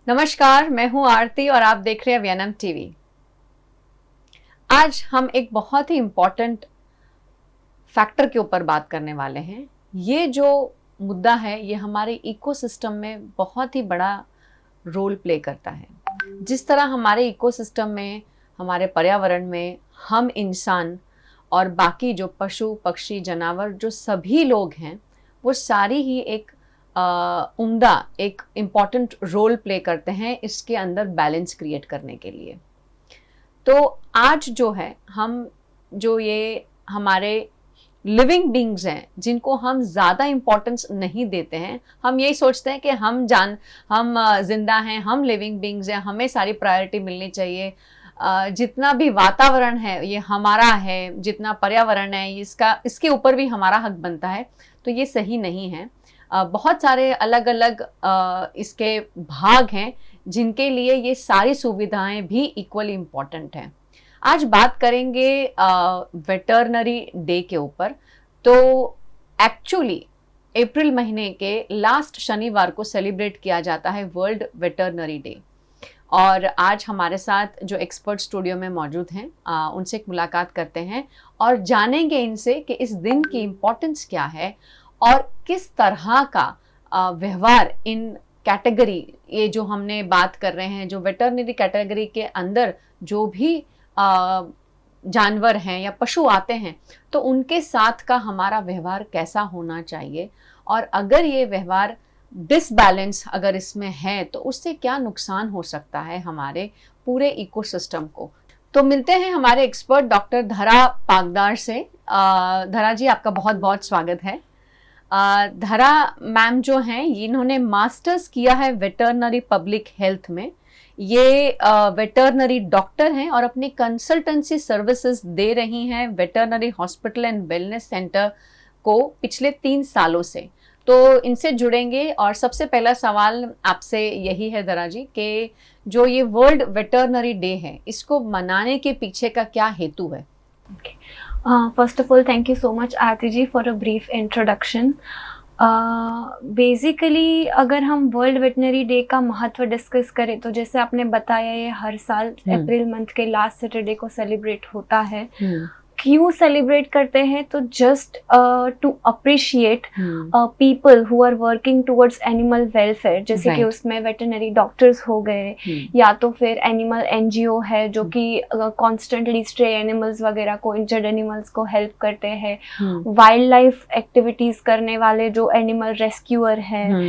नमस्कार, मैं हूं आरती और आप देख रहे हैं वीएनएम टीवी। आज हम एक बहुत ही इम्पॉर्टेंट फैक्टर के ऊपर बात करने वाले हैं। ये जो मुद्दा है ये हमारे इकोसिस्टम में बहुत ही बड़ा रोल प्ले करता है। जिस तरह हमारे इकोसिस्टम में, हमारे पर्यावरण में हम इंसान और बाकी जो पशु पक्षी जानवर जो सभी लोग हैं वो सारी ही एक उम्दा एक इम्पॉर्टेंट रोल प्ले करते हैं इसके अंदर बैलेंस क्रिएट करने के लिए। तो आज जो है हम जो ये हमारे लिविंग बींग्स हैं जिनको हम ज़्यादा इम्पोर्टेंस नहीं देते हैं, हम यही सोचते हैं कि हम जिंदा हैं, हम लिविंग बींग्स हैं, हमें सारी प्रायोरिटी मिलनी चाहिए। जितना भी वातावरण है ये हमारा है, जितना पर्यावरण है इसके ऊपर भी हमारा हक बनता है। तो ये सही नहीं है। बहुत सारे अलग अलग इसके भाग हैं जिनके लिए ये सारी सुविधाएं भी इक्वली इम्पॉर्टेंट हैं। आज बात करेंगे वेटरनरी डे के ऊपर। तो एक्चुअली अप्रैल महीने के लास्ट शनिवार को सेलिब्रेट किया जाता है वर्ल्ड वेटरनरी डे। और आज हमारे साथ जो एक्सपर्ट स्टूडियो में मौजूद हैं उनसे एक मुलाकात करते हैं और जानेंगे इनसे कि इस दिन की इम्पोर्टेंस क्या है और किस तरह का व्यवहार इन कैटेगरी, ये जो हमने बात कर रहे हैं, जो वेटरनरी कैटेगरी के अंदर जो भी जानवर हैं या पशु आते हैं तो उनके साथ का हमारा व्यवहार कैसा होना चाहिए, और अगर ये व्यवहार डिसबैलेंस अगर इसमें है तो उससे क्या नुकसान हो सकता है हमारे पूरे इकोसिस्टम को। तो मिलते हैं हमारे एक्सपर्ट डॉक्टर धरा पागदार से। धरा जी, आपका बहुत बहुत स्वागत है। धरा मैम जो हैं इन्होंने मास्टर्स किया है वेटरनरी पब्लिक हेल्थ में। ये वेटरनरी डॉक्टर हैं और अपनी कंसल्टेंसी सर्विसेज दे रही हैं veterinary hospital and wellness centre को पिछले 3 सालों से। तो इनसे जुड़ेंगे और सबसे पहला सवाल आपसे यही है धरा जी कि जो ये वर्ल्ड वेटरनरी डे है इसको मनाने के पीछे का क्या हेतु है? First of all, thank you so much Aarti ji for a brief introduction. Basically अगर हम वर्ल्ड वेटनरी डे का महत्व डिस्कस करें तो जैसे आपने बताया ये हर साल अप्रैल मंथ के लास्ट सैटरडे को सेलिब्रेट होता है। क्यों सेलिब्रेट करते हैं? तो just to appreciate people who are working towards animal welfare, जैसे कि उसमें वेटरनरी डॉक्टर्स हो गए या तो फिर एनिमल एनजीओ है जो कि कॉन्स्टेंटली स्ट्रे एनिमल्स वगैरह को, इंजर्ड एनिमल्स को हेल्प करते हैं, वाइल्ड लाइफ एक्टिविटीज करने वाले जो एनिमल रेस्क्यूअर हैं,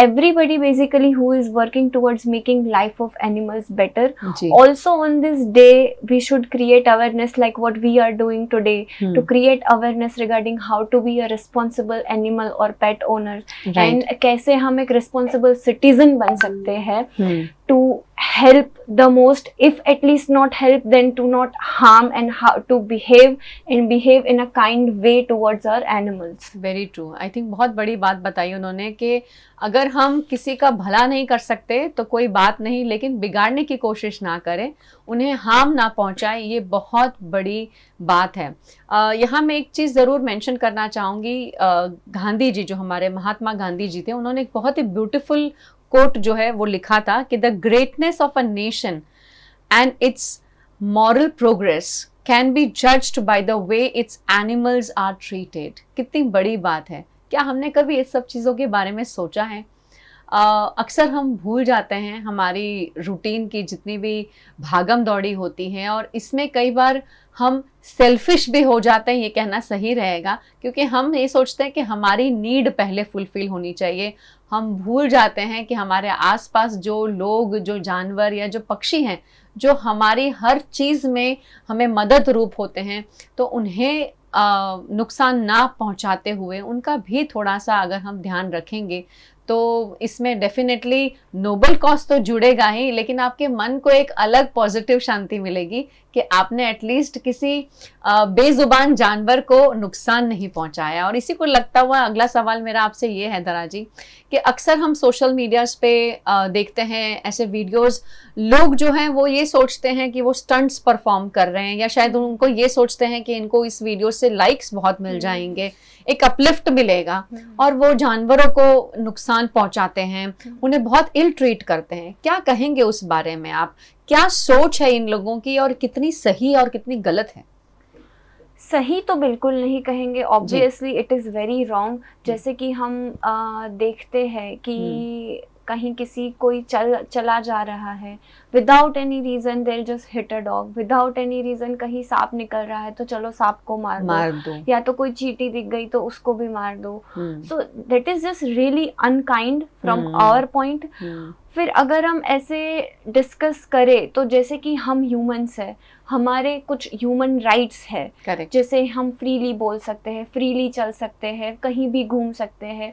everybody basically who is working towards making life of animals better. Also on this day we should create awareness like what we are doing today to create awareness regarding how to be a responsible animal or pet owner, and कैसे हम एक responsible citizen बन सकते हैं to help the most, if at least not help then to not harm, and how to behave in a kind way towards our animals. Very true. I think बहुत बड़ी बात बताई उन्होंने कि अगर हम किसी का भला नहीं कर सकते तो कोई बात नहीं, लेकिन बिगाड़ने की कोशिश ना करें, उन्हें हार्म ना पहुंचाएं, ये बहुत बड़ी बात है। यहाँ मैं एक चीज़ ज़रूर मेंशन करना चाहूँगी। गांधी जी, जो हमारे महात्मा गांधी जी थे, उन्होंने एक बहुत ही ब्यूटीफुल कोट जो है वो लिखा था कि the greatness of a nation and its moral progress can be judged by the way its animals are treated. कितनी बड़ी बात है। क्या हमने कभी इस सब चीज़ों के बारे में सोचा है? अक्सर हम भूल जाते हैं हमारी रूटीन की जितनी भी भागम दौड़ी होती है, और इसमें कई बार हम सेल्फिश भी हो जाते हैं, ये कहना सही रहेगा, क्योंकि हम ये सोचते हैं कि हमारी नीड पहले फुलफिल होनी चाहिए। हम भूल जाते हैं कि हमारे आसपास जो लोग, जो जानवर या जो पक्षी हैं जो हमारी हर चीज़ में हमें मदद रूप होते हैं, तो उन्हें नुकसान ना पहुंचाते हुए उनका भी थोड़ा सा अगर हम ध्यान रखेंगे तो इसमें डेफिनेटली नोबल कॉज तो जुड़ेगा ही, लेकिन आपके मन को एक अलग पॉजिटिव शांति मिलेगी कि आपने एटलीस्ट किसी बेजुबान जानवर को नुकसान नहीं पहुंचाया। और इसी को लगता हुआ अगला सवाल मेरा आपसे ये है धरा जी कि अक्सर हम सोशल मीडियाज पे देखते हैं ऐसे वीडियोस, लोग जो हैं वो ये सोचते हैं कि वो स्टंट्स परफॉर्म कर रहे हैं, या शायद उनको ये सोचते हैं कि इनको इस वीडियो से लाइक्स बहुत मिल जाएंगे, एक अपलिफ्ट मिलेगा, और वो जानवरों को नुकसान नुकसान पहुंचाते हैं, उन्हें बहुत इल ट्रीट करते हैं। क्या कहेंगे उस बारे में आप? क्या सोच है इन लोगों की और कितनी सही और कितनी गलत है? सही तो बिल्कुल नहीं कहेंगे, obviously it is very wrong. जैसे कि हम देखते हैं कि कहीं किसी कोई चला जा रहा है, without any reason they just hit a dog, without any reason कहीं सांप निकल रहा है तो चलो सांप को मार दो, या तो कोई चींटी दिख गई तो उसको भी मार दो। So that is just really unkind from our point. फिर अगर हम ऐसे डिस्कस करें तो जैसे कि हम ह्यूमंस हैं, हमारे कुछ ह्यूमन राइट्स है, जैसे हम फ्रीली बोल सकते हैं, फ्रीली चल सकते हैं, कहीं भी घूम सकते हैं।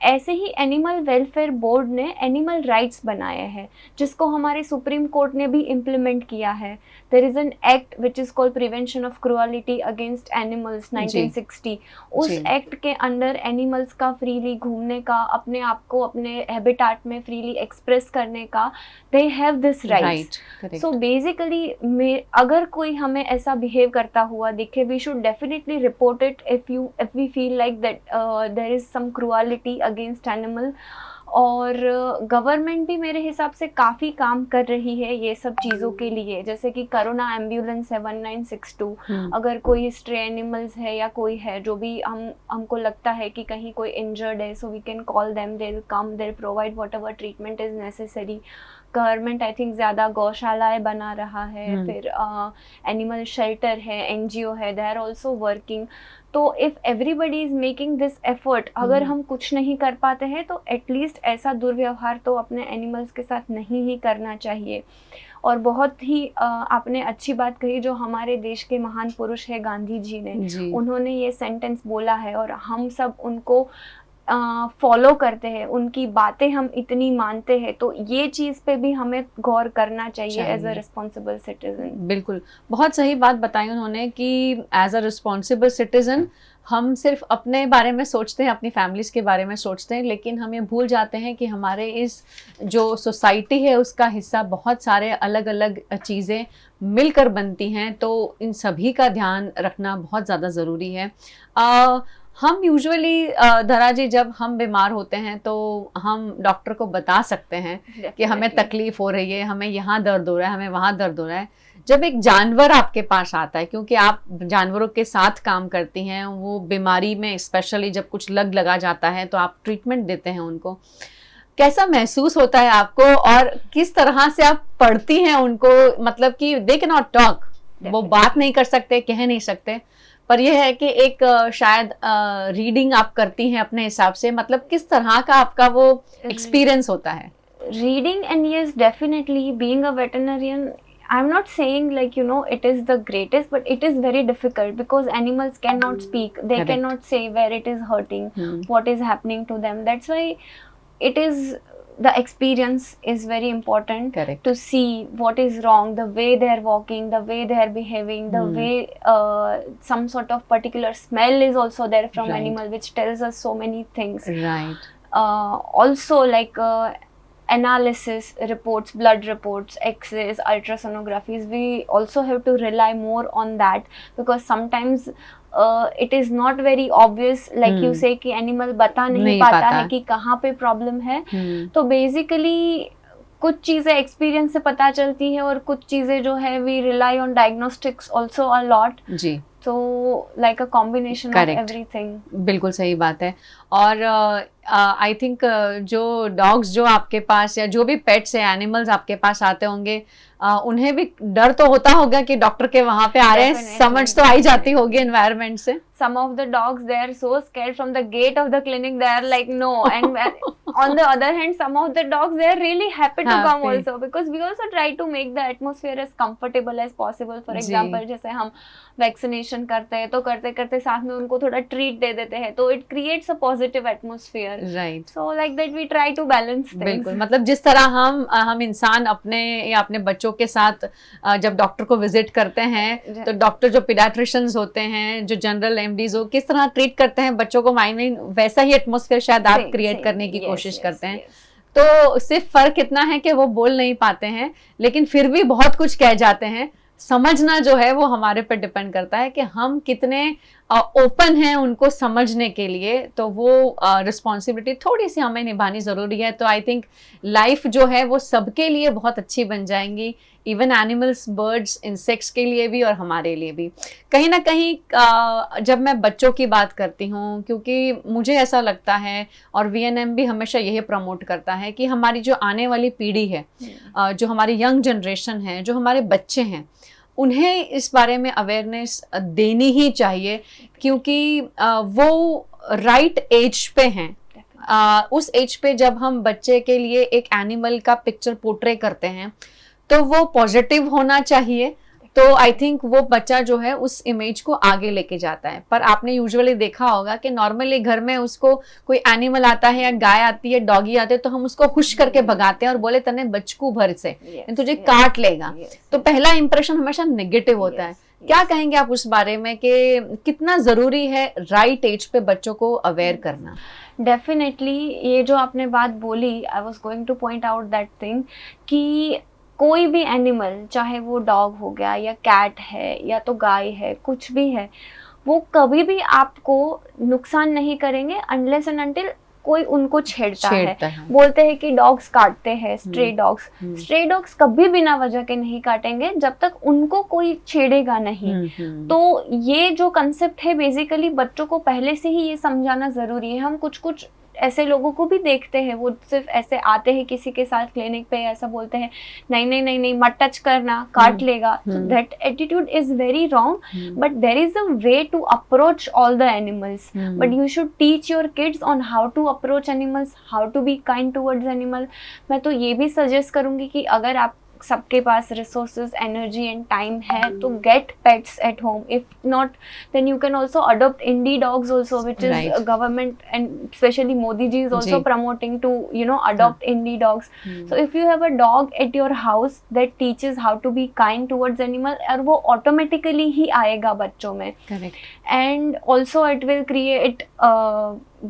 ऐसे ही एनिमल वेलफेयर बोर्ड ने एनिमल राइट्स बनाए हैं, जिसको हमारे सुप्रीम कोर्ट ने भी इम्प्लीमेंट किया है। There is an act which is called prevention of cruelty against animals 1960। उस एक्ट के अंडर एनिमल्स का फ्रीली घूमने का, अपने आप को अपने हैबिटेट में फ्रीली एक्सप्रेस करने का, they have this right. So basically अगर कोई हमें ऐसा बिहेव करता हुआ दिखे, we should definitely report it if we feel like that there is some cruelty against animal. और गवर्नमेंट भी मेरे हिसाब से काफ़ी काम कर रही है ये सब चीज़ों के लिए, जैसे कि करोना एम्बुलेंस है 1962। अगर कोई स्ट्रे एनिमल्स है या कोई है जो भी हमको लगता है कि कहीं कोई इंजर्ड है, so we can call them, they will come, they provide whatever treatment is necessary. Government I think ज़्यादा गौशालाएँ बना रहा है, फिर एनिमल शेल्टर है, NGO है, दे आर ऑल्सो वर्किंग। तो if everybody is making this effort, अगर हम कुछ नहीं कर पाते हैं तो एटलीस्ट ऐसा दुर्व्यवहार तो अपने एनिमल्स के साथ नहीं ही करना चाहिए। और बहुत ही आपने अच्छी बात कही, जो हमारे देश के महान पुरुष है गांधी जी ने, उन्होंने ये सेंटेंस बोला है और हम सब उनको फॉलो करते हैं, उनकी बातें हम इतनी मानते हैं, तो ये चीज़ पे भी हमें गौर करना चाहिए एज अ रिस्पॉन्सिबल सिटीजन। बिल्कुल, बहुत सही बात बताई उन्होंने कि एज अ रिस्पॉन्सिबल सिटीजन हम सिर्फ अपने बारे में सोचते हैं, अपनी फैमिलीज़ के बारे में सोचते हैं, लेकिन हम ये भूल जाते हैं कि हमारे इस जो सोसाइटी है उसका हिस्सा बहुत सारे अलग अलग चीज़ें मिलकर बनती हैं। तो इन सभी का ध्यान रखना बहुत ज़्यादा ज़रूरी है। हम यूजुअली धरा जी जब हम बीमार होते हैं तो हम डॉक्टर को बता सकते हैं कि हमें तकलीफ हो रही है, हमें यहाँ दर्द हो रहा है, हमें वहाँ दर्द हो रहा है। जब एक जानवर आपके पास आता है, क्योंकि आप जानवरों के साथ काम करती हैं, वो बीमारी में स्पेशली जब कुछ लगा जाता है तो आप ट्रीटमेंट देते हैं उनको, कैसा महसूस होता है आपको और किस तरह से आप पढ़ती हैं उनको? मतलब कि दे कैन नॉट टॉक, वो बात नहीं कर सकते, कह नहीं सकते, पर यह है कि एक शायद रीडिंग आप करती हैं अपने हिसाब से। मतलब किस तरह का आपका वो एक्सपीरियंस होता है? Reading, and yes definitely being a veterinarian, I'm not saying like it is the greatest, but it is very difficult because animals cannot speak, they Correct. cannot say where it is hurting, what is happening to them. That's why it is, the experience is very important. Correct. To see what is wrong, the way they are walking, the way they are behaving, the way some sort of particular smell is also there from animal, which tells us so many things. Right. Also like analysis reports, blood reports, x-rays, ultrasonographies, we also have to rely more on that, because sometimes it is not very obvious, like you say कि animal बता नहीं पाता है कि कहाँ पे problem है। तो basically कुछ चीज़ें एक्सपीरियंस से पता चलती है और कुछ चीज़ें जो है we rely on diagnostics also a lot। जी, तो like a combination of everything। बिल्कुल सही बात है। और आई थिंक जो डॉग्स जो आपके पास या जो भी पेट्स है, एनिमल्स आपके पास आते होंगे, उन्हें भी डर तो होता होगा कि डॉक्टर के वहाँ पे आ रहे हैं, समझ तो आई जाती होगी एनवायरनमेंट से। Some of the dogs, they are so scared from the gate of the clinic, they are like no, and on the other hand some of the dogs, they are really happy to come also, because we also try to make the atmosphere as comfortable as possible। For example जैसे हम vaccination करते हैं तो करते करते साथ में उनको थोड़ा ट्रीट दे देते हैं, तो it creates a positive atmosphere। Right. So like that we try to balance things। बिल्कुल, मतलब जिस तरह हम इंसान अपने या अपने बच्चों के साथ जब डॉक्टर को विजिट करते हैं तो डॉक्टर जो पीडियाट्रिशियंस होते हैं, जो जनरल एमडीज हो, किस तरह ट्रीट करते हैं बच्चों को, माइंड में वैसा ही एटमॉस्फेयर शायद आप क्रिएट करने की कोशिश करते हैं। तो सिर्फ फर्क इतना है कि वो बोल नहीं पाते हैं, लेकिन फिर भी बहुत कुछ कह जाते हैं। समझना जो है वो हमारे पर डिपेंड करता है कि हम कितने ओपन हैं उनको समझने के लिए, तो वो रिस्पॉन्सिबिलिटी थोड़ी सी हमें निभानी ज़रूरी है। तो आई थिंक लाइफ जो है वो सबके लिए बहुत अच्छी बन जाएंगी, इवन एनिमल्स, बर्ड्स, इंसेक्ट्स के लिए भी और हमारे लिए भी। कहीं ना कहीं जब मैं बच्चों की बात करती हूँ, क्योंकि मुझे ऐसा लगता है और वीएनएम भी हमेशा यही प्रमोट करता है कि हमारी जो आने वाली पीढ़ी है, जो हमारी यंग जनरेशन है, जो हमारे बच्चे हैं, उन्हें इस बारे में अवेयरनेस देनी ही चाहिए, क्योंकि वो राइट एज पे हैं। उस एज पे जब हम बच्चे के लिए एक एनिमल का पिक्चर पोर्ट्रे करते हैं तो वो पॉजिटिव होना चाहिए। तो आई थिंक वो बच्चा जो है उस इमेज को आगे लेके जाता है। पर आपने यूजुअली देखा होगा कि नॉर्मली घर में उसको कोई एनिमल आता है या गाय आती है, डॉगी आते हैं, तो हम उसको खुश करके भगाते हैं और बोले तने बचकू भर से तुझे काट लेगा। तो पहला इंप्रेशन हमेशा नेगेटिव होता है। क्या कहेंगे आप उस बारे में कि कितना जरूरी है राइट एज पे बच्चों को अवेयर करना? डेफिनेटली, ये जो आपने बात बोली, आई was going two point out that thing कि कोई भी एनिमल, चाहे वो डॉग हो गया या कैट है या तो गाय है, कुछ भी है, वो कभी भी आपको नुकसान नहीं करेंगे अनलेस एंड अनटिल कोई उनको छेड़ता है। बोलते हैं कि डॉग्स काटते हैं, स्ट्रे डॉग्स कभी बिना वजह के नहीं काटेंगे जब तक उनको कोई छेड़ेगा नहीं। तो ये जो कंसेप्ट है, बेसिकली बच्चों को पहले से ही ये समझाना जरूरी है। हम कुछ ऐसे लोगों को भी देखते हैं, वो सिर्फ ऐसे आते हैं किसी के साथ क्लिनिक पे, ऐसा बोलते हैं नहीं नहीं नहीं नहीं मत टच करना, काट लेगा। So that attitude is very wrong, but there is a way to approach all the animals, but you should teach your kids on how to approach animals, how to be kind towards animal. मैं तो ये भी suggest करूंगी कि अगर आप सबके पास रिसोर्सेज, एनर्जी एंड टाइम है तो get pets at home. If not then you can also adopt indie dogs also, which is Right. government and especially Modi ji is also promoting to adopt indie dogs. So if you have a dog at your house that teaches how to be kind towards animal, और वो automatically ही आएगा बच्चों में. Correct. And also it will create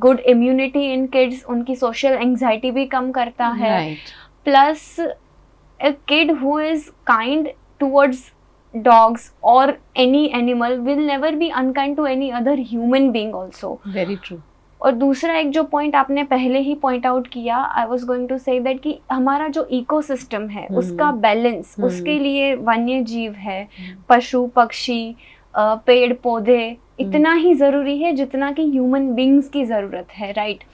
good immunity in kids. उनकी social anxiety भी कम करता है. Right. Plus a kid who is kind towards dogs or any animal will never be unkind to any other human being also. Very true. और दूसरा एक जो point आपने पहले ही पॉइंट आउट किया, I was going to say that कि हमारा जो इकोसिस्टम है उसका बैलेंस, उसके लिए वन्य जीव है, पशु पक्षी, पेड़ पौधे इतना ही ज़रूरी है जितना कि ह्यूमन बींग्स की ज़रूरत है, राइट?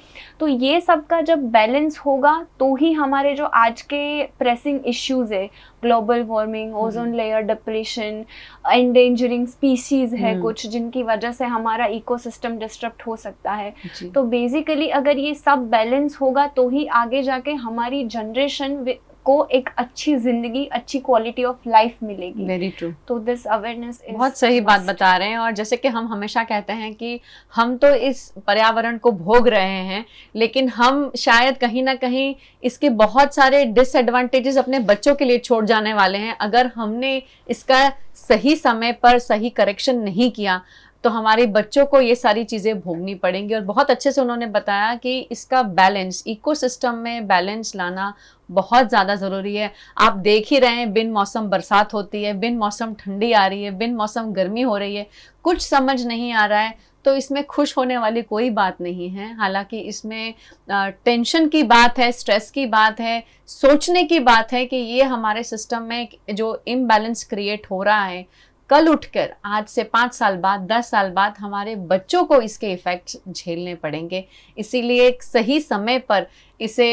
तो ये सब का जब बैलेंस होगा तो ही हमारे जो आज के प्रेसिंग इश्यूज है, global warming, ozone layer depression, endangering species है कुछ जिनकी वजह से हमारा इकोसिस्टम डिस्टर्ब हो सकता है. तो बेसिकली अगर ये सब बैलेंस होगा तो ही आगे जाके हमारी जनरेशन को एक अच्छी जिंदगी, अच्छी क्वालिटी ऑफ लाइफ मिलेगी. Very true. तो दिस अवेयरनेस बहुत सही बात बता रहे हैं. और जैसे कि हम हमेशा कहते हैं कि हम तो इस पर्यावरण को भोग रहे हैं, लेकिन हम शायद कहीं ना कहीं इसके बहुत सारे डिसएडवांटेजेस अपने बच्चों के लिए छोड़ जाने वाले हैं. अगर हमने इसका सही समय पर सही करेक्शन नहीं किया तो हमारे बच्चों को ये सारी चीज़ें भोगनी पड़ेंगी. और बहुत अच्छे से उन्होंने बताया कि इसका बैलेंस, इकोसिस्टम में बैलेंस लाना बहुत ज़्यादा ज़रूरी है. आप देख ही रहे हैं, बिन मौसम बरसात होती है, बिन मौसम ठंडी आ रही है, बिन मौसम गर्मी हो रही है, कुछ समझ नहीं आ रहा है. तो इसमें खुश होने वाली कोई बात नहीं है. हालांकि इसमें टेंशन की बात है, स्ट्रेस की बात है, सोचने की बात है कि ये हमारे सिस्टम में जो इम्बैलेंस क्रिएट हो रहा है, कल उठकर आज से 5 साल बाद, 10 साल बाद हमारे बच्चों को इसके इफ़ेक्ट्स झेलने पड़ेंगे. इसीलिए एक सही समय पर इसे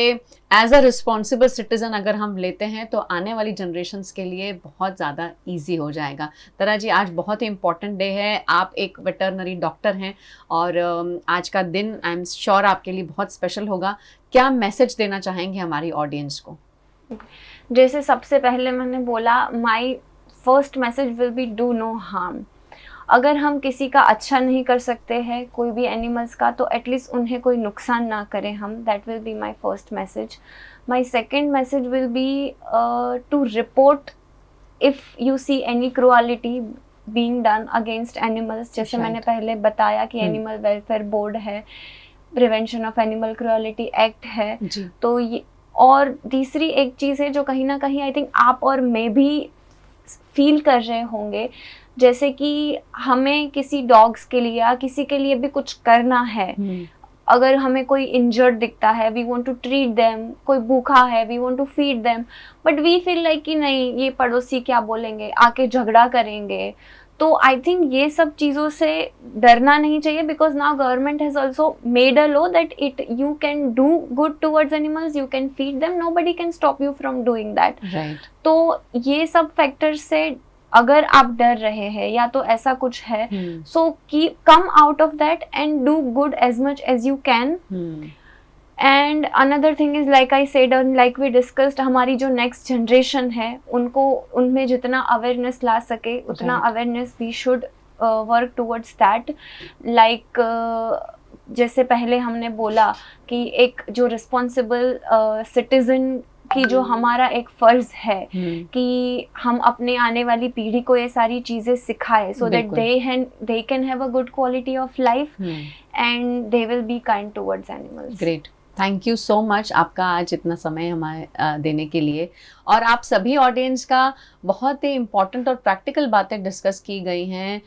एज अ रिस्पॉन्सिबल सिटीज़न अगर हम लेते हैं तो आने वाली जनरेशन्स के लिए बहुत ज़्यादा इजी हो जाएगा. तारा जी, आज बहुत ही इम्पॉर्टेंट डे है. आप एक वेटरनरी डॉक्टर हैं और आज का दिन आई एम श्योर आपके लिए बहुत स्पेशल होगा. क्या मैसेज देना चाहेंगे हमारी ऑडियंस को? जैसे सबसे पहले मैंने बोला, my first message will be do no harm. अगर हम किसी का अच्छा नहीं कर सकते हैं, कोई भी एनिमल्स का, तो एटलीस्ट उन्हें कोई नुकसान ना करें हम. That will be my first message. My second message will be to report if you see any cruelty being done against animals. जैसे मैंने पहले बताया कि एनिमल वेलफेयर बोर्ड है, prevention of animal cruelty act है. तो ये, और तीसरी एक चीज़ है जो कहीं ना कहीं आई थिंक आप और मैं भी फील कर रहे होंगे, जैसे कि हमें किसी डॉग्स के लिए या किसी के लिए भी कुछ करना है, अगर हमें कोई इंजर्ड दिखता है, we want to treat them, कोई भूखा है, we want to feed them, but we feel like कि नहीं, ये पड़ोसी क्या बोलेंगे, आके झगड़ा करेंगे। तो आई थिंक ये सब चीज़ों से डरना नहीं चाहिए, because now government has also made a law that it you can do good towards animals, you can feed them, nobody can stop you from doing that. तो ये सब फैक्टर्स से अगर आप डर रहे हैं या तो ऐसा कुछ है, सो की come out of that and do good as much as you can. And another thing is, like I said and like we discussed, हमारी जो नेक्स्ट जनरेशन है उनको उनमें जितना अवेयरनेस ला सके उतना awareness we should work towards that. Like जैसे पहले हमने बोला कि एक जो रिस्पॉन्सिबल सिटीजन कि जो हमारा एक फर्ज है कि हम अपने आने वाली पीढ़ी को ये सारी चीजें सिखाए, so that they can have a good quality of life and they will be kind towards animals. Great, thank you so much आपका आज इतना समय हमारे देने के लिए, और आप सभी ऑडियंस का बहुत ही इम्पोर्टेंट और प्रैक्टिकल बातें डिस्कस की गई हैं।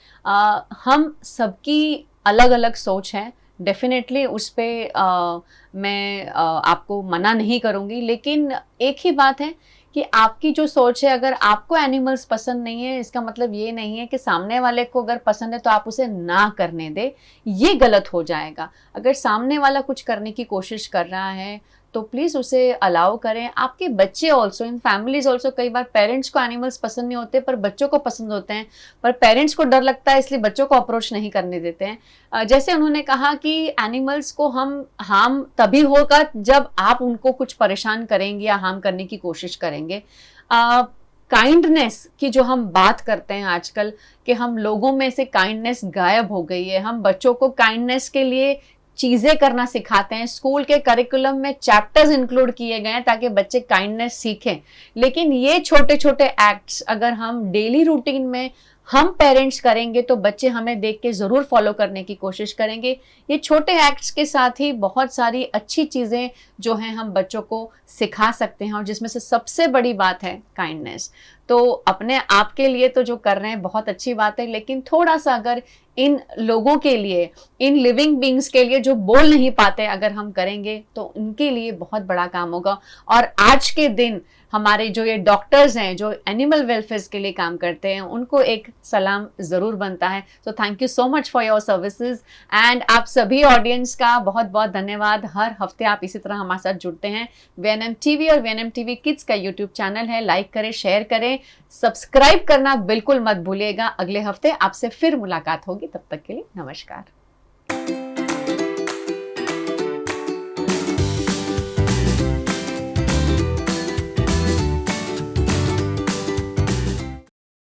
हम सबकी अलग अलग सोच है, डेफिनेटली उस पर मैं आपको मना नहीं करूँगी, लेकिन एक ही बात है कि आपकी जो सोच है, अगर आपको एनिमल्स पसंद नहीं है, इसका मतलब ये नहीं है कि सामने वाले को अगर पसंद है तो आप उसे ना करने दे, ये गलत हो जाएगा। अगर सामने वाला कुछ करने की कोशिश कर रहा है तो प्लीज़ उसे अलाउ करें। आपके बच्चे ऑल्सो, इन फैमिलीज ऑल्सो, कई बार पेरेंट्स को एनिमल्स पसंद नहीं होते पर बच्चों को पसंद होते हैं, पर पेरेंट्स को डर लगता है इसलिए बच्चों को अप्रोच नहीं करने देते हैं। जैसे उन्होंने कहा कि एनिमल्स को हम हार्म तभी होगा जब आप उनको कुछ परेशान करेंगे या हार्म करने की कोशिश करेंगे। काइंडनेस की जो हम बात करते हैं आजकल, कि हम लोगों में से काइंडनेस गायब हो गई है। हम बच्चों को काइंडनेस के लिए चीज़ें करना सिखाते हैं, स्कूल के करिकुलम में चैप्टर्स इंक्लूड किए गए हैं ताकि बच्चे काइंडनेस सीखें, लेकिन ये छोटे छोटे एक्ट्स अगर हम डेली रूटीन में हम पेरेंट्स करेंगे तो बच्चे हमें देख के ज़रूर फॉलो करने की कोशिश करेंगे। ये छोटे एक्ट्स के साथ ही बहुत सारी अच्छी चीज़ें जो हैं हम बच्चों को सिखा सकते हैं, और जिसमें से सबसे बड़ी बात है काइंडनेस। तो अपने आप के लिए तो जो कर रहे हैं बहुत अच्छी बात है, लेकिन थोड़ा सा अगर इन लोगों के लिए, इन लिविंग बींग्स के लिए जो बोल नहीं पाते, अगर हम करेंगे तो उनके लिए बहुत बड़ा काम होगा। और आज के दिन हमारे जो ये डॉक्टर्स हैं जो एनिमल वेलफेयर के लिए काम करते हैं, उनको एक सलाम ज़रूर बनता है। So thank you so much for your services, and आप सभी ऑडियंस का बहुत बहुत धन्यवाद। हर हफ्ते आप इसी तरह हमारे साथ जुड़ते हैं। VNM TV और VNM TV किड्स का यूट्यूब चैनल है, लाइक करें, शेयर करें, सब्सक्राइब करना बिल्कुल मत भूलिएगा। अगले हफ्ते आपसे फिर मुलाकात होगी, तब तक के लिए नमस्कार।